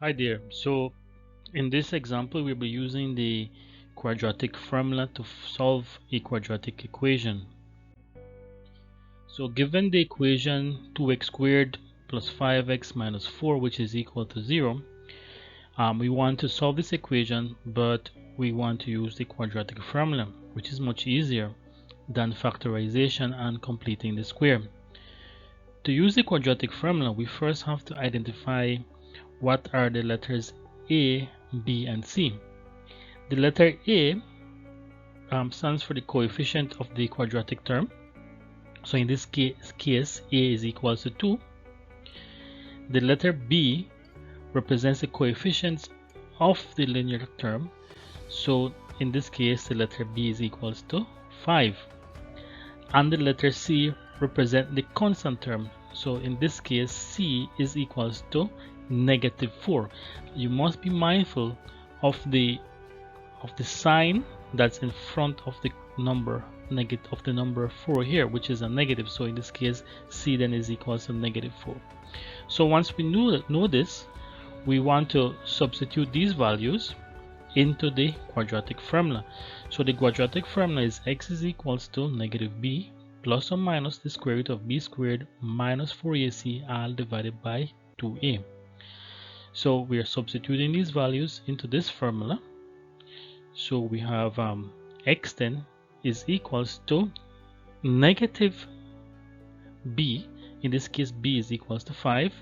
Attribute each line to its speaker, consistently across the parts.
Speaker 1: Hi there. So in this example, we'll be using the quadratic formula to solve a quadratic equation. So given the equation 2x squared plus 5x minus 4, which is equal to 0, we want to solve this equation, but we want to use the quadratic formula, which is much easier than factorization and completing the square. To use the quadratic formula, we first have to identify what are the letters A, B, and C. The letter A stands for the coefficient of the quadratic term. So in this case, A is equal to 2. The letter B represents the coefficients of the linear term. So in this case, the letter B is equals to 5. And the letter C represents the constant term. So in this case, C is equals to negative 4. You must be mindful of the sign that's in front of the number of the number 4 here, which is a negative. So in this case, C then is equals to negative 4. So once we know this, we want to substitute these values into the quadratic formula. So the quadratic formula is x is equals to negative b plus or minus the square root of b squared minus 4ac all divided by 2a. So we are substituting these values into this formula. So we have x then is equals to negative b, in this case b is equals to 5,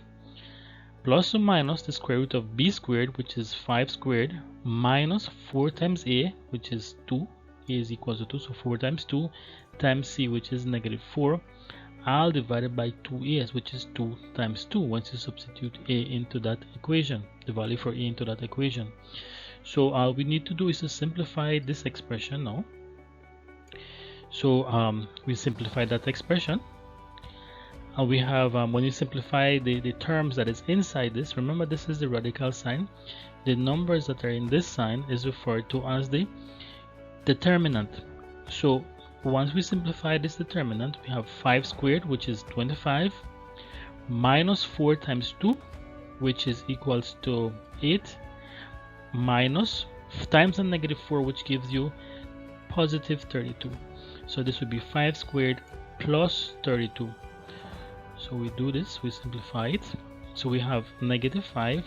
Speaker 1: plus or minus the square root of b squared, which is 5 squared, minus 4 times a, which is 2, a is equals to 2, so 4 times 2, times c, which is negative 4, all divided by 2a, which is 2 times 2, once you substitute a into that equation, the value for a into that equation. So all we need to do is to simplify this expression now. So we simplify that expression. And we have, when you simplify the terms that is inside this, remember this is the radical sign. The numbers that are in this sign is referred to as the determinant. So once we simplify this determinant, we have 5 squared, which is 25, minus 4 times 2, which is equals to 8, minus times a negative 4, which gives you positive 32. So this would be 5 squared plus 32. So we do this, we simplify it. So we have negative 5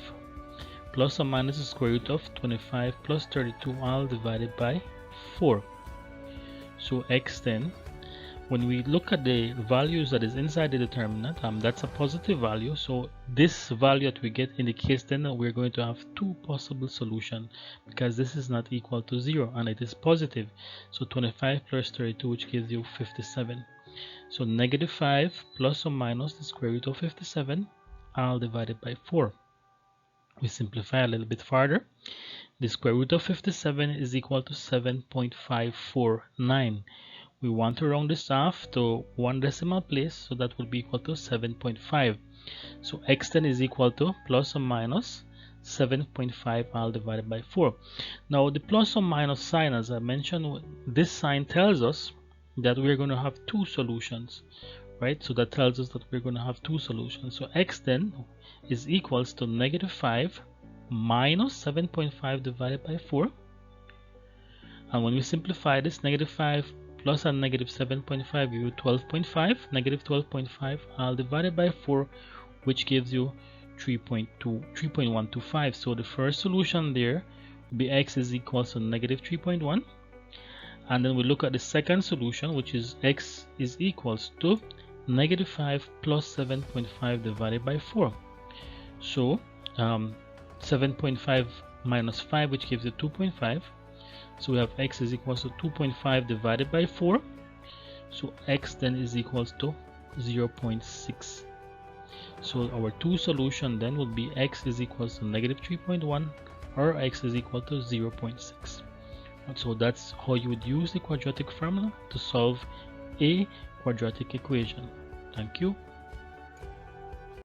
Speaker 1: plus or minus the square root of 25 plus 32 all divided by 4. So x then, when we look at the values that is inside the determinant, that's a positive value. So this value that we get indicates then that we're going to have two possible solutions, because this is not equal to 0 and it is positive. So 25 plus 32, which gives you 57. So negative 5 plus or minus the square root of 57 all divided by 4. We simplify a little bit further. The square root of 57 is equal to 7.549. We want to round this off to one decimal place, so that will be equal to 7.5. So x then is equal to plus or minus 7.5 all divided by 4. Now the plus or minus sign, as I mentioned, this sign tells us that we're going to have two solutions, right? So that tells us that we're going to have two solutions. So x then is equals to negative 5 minus 7.5 divided by 4. And when we simplify this, negative 5 plus a negative 7.5 give you 12.5, negative 12.5 all divided by 4, which gives you 3.125. So the first solution there will be x is equals to negative 3.1. And then we look at the second solution, which is x is equals to negative 5 plus 7.5 divided by 4. So 7.5 minus 5, which gives you 2.5. So we have x is equals to 2.5 divided by 4. So x then is equals to 0.6. So our two solution then will be x is equals to negative 3.1 or x is equal to 0.6. So that's how you would use the quadratic formula to solve a quadratic equation. Thank you.